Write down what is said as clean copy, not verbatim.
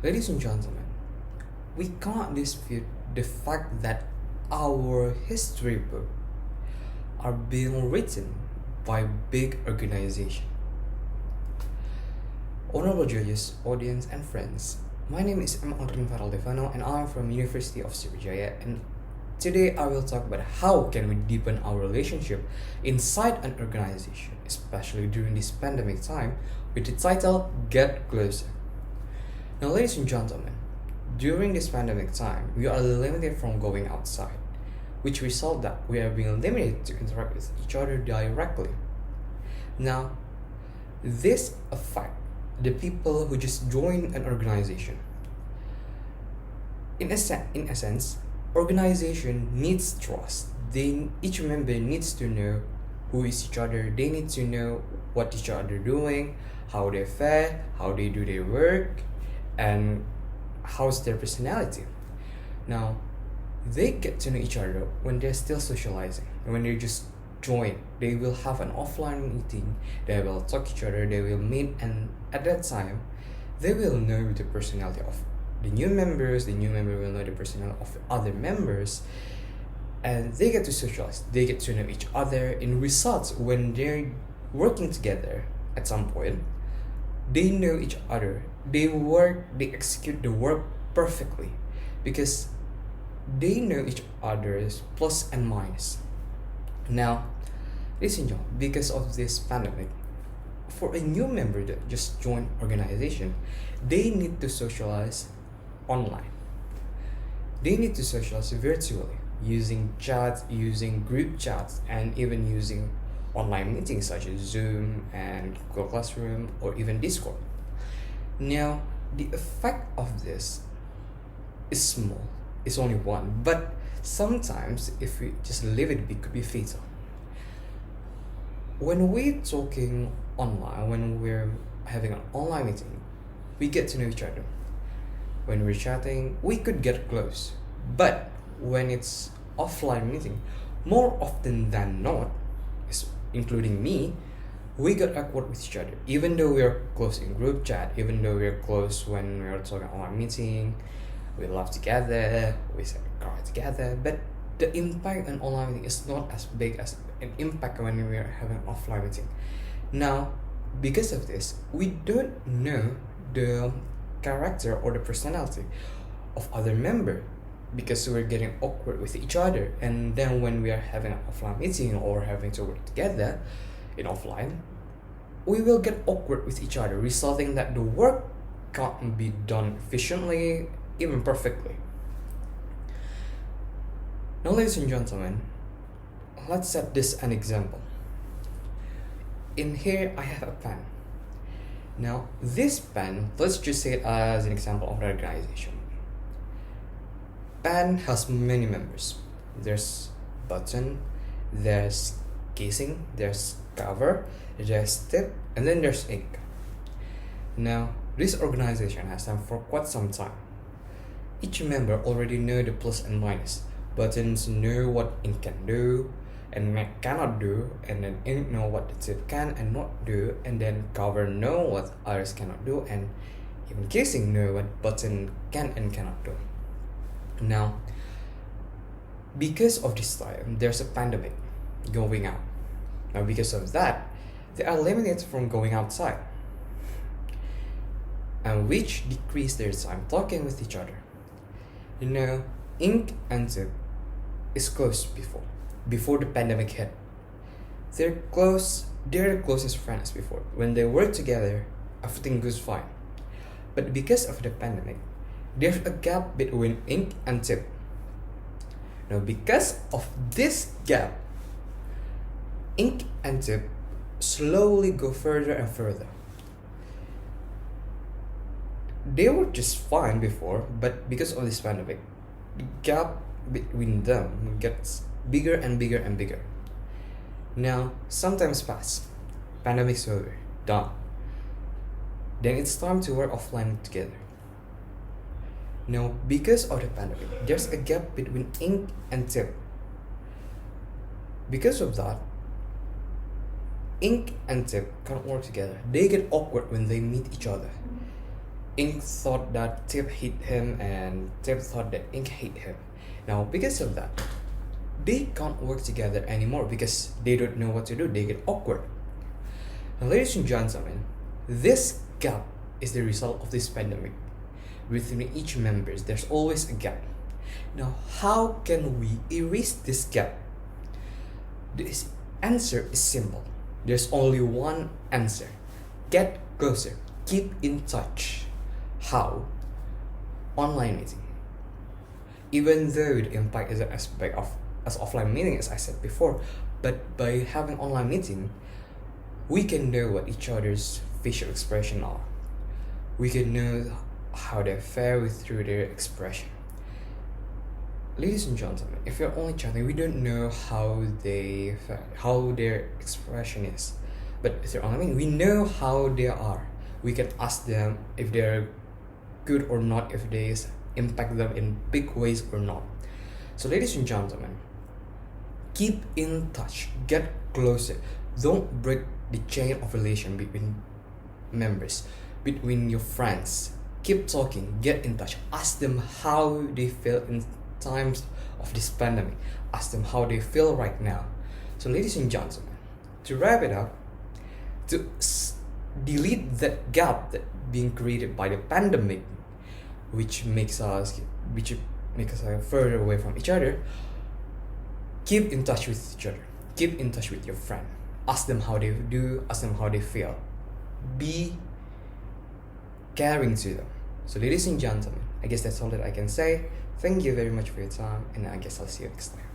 Ladies and gentlemen, we can't dispute the fact that our history book are being written by big organizations. Honorable judges, audience, and friends, my name is Aldrin Farrel and I'm from University of Sriwijaya, and today I will talk about how can we deepen our relationship inside an organization, especially during this pandemic time, with the title Get Closer. Now, ladies and gentlemen, during this pandemic time, we are limited from going outside, which result that we are being limited to interact with each other directly. Now, this affect the people who just join an organization. In essence, organization needs trust. Each member needs to know who is each other. They need to know what each other doing, how they fare, how they do their work, and how's their personality. Now, they get to know each other when they're still socializing. When they just join, they will have an offline meeting, they will talk to each other, they will meet, and at that time, they will know the personality of the new members, the new member will know the personality of the other members, and they get to socialize, they get to know each other. In results, when they're working together at some point, they know each other, they execute the work perfectly because they know each other's plus and minus. Now, listen, John, because of this pandemic, for a new member that just joined organization, they need to socialize online. They need to socialize virtually using chats, using group chats, and even using online meetings such as Zoom and Google Classroom or even Discord. Now, the effect of this is small. It's only one, but sometimes if we just leave it, it could be fatal. When we're talking online, when we're having an online meeting, we get to know each other. When we're chatting, we could get close. But when it's offline meeting, more often than not, including me, we get awkward with each other. Even though we're close in group chat, even though we're close when we're talking online meeting, we laugh together, we cry together, but the impact on online meeting is not as big as an impact when we are having an offline meeting. Now, because of this, we don't know the character or the personality of other member because we're getting awkward with each other. And then when we are having an offline meeting or having to work together in offline, we will get awkward with each other, resulting that the work can't be done efficiently, even perfectly. Now, ladies and gentlemen, let's set this an example. In here, I have a pen. Now, this pen, let's just say it as an example of an organization. Pen has many members. There's button, there's casing, there's cover, there's tip, and then there's ink. Now, this organization has them for quite some time. Each member already know the plus and minus. Buttons know what ink can do and cannot do, and then ink know what the tip can and not do, and then cover know what others cannot do, and even casing know what button can and cannot do. Now, because of this time, there's a pandemic going out. Now, because of that, they are limited from going outside, and which decrease their time talking with each other. You know, ink and tip is close before the pandemic hit. They're the closest friends before. When they work together, everything goes fine. But because of the pandemic, there's a gap between ink and tip. Now, because of this gap, ink and tip slowly go further and further. They were just fine before, but because of this pandemic, the gap between them gets bigger and bigger and bigger. Now, sometimes pass. Pandemic's over. Done. Then it's time to work offline together. Now, because of the pandemic, there's a gap between ink and tip. Because of that, ink and tip can't work together. They get awkward when they meet each other. Ink thought that Tip hit him, and Tip thought that Ink hit him. Now, because of that, they can't work together anymore because they don't know what to do. They get awkward. Now, ladies and gentlemen, this gap is the result of this pandemic. Within each members, there's always a gap. Now, how can we erase this gap? The answer is simple. There's only one answer. Get closer. Keep in touch. How? Online meeting. Even though the impact is an aspect of as offline meeting, as I said before, but by having online meeting, we can know what each other's facial expression are. We can know how they fare through their expression. Ladies and gentlemen, if you're only chatting, we don't know how their expression is. But if they're online meeting, we know how they are. We can ask them if they're good or not, if they impact them in big ways or not. So ladies and gentlemen, keep in touch, get closer. Don't break the chain of relation between members, between your friends. Keep talking, get in touch. Ask them how they feel in times of this pandemic. Ask them how they feel right now. So ladies and gentlemen, to wrap it up, to delete that gap that being created by the pandemic, which makes us further away from each other, keep in touch with each other. Keep in touch with your friend. Ask them how they do, ask them how they feel. Be caring to them. So ladies and gentlemen, I guess that's all that I can say. Thank you very much for your time, and I guess I'll see you next time.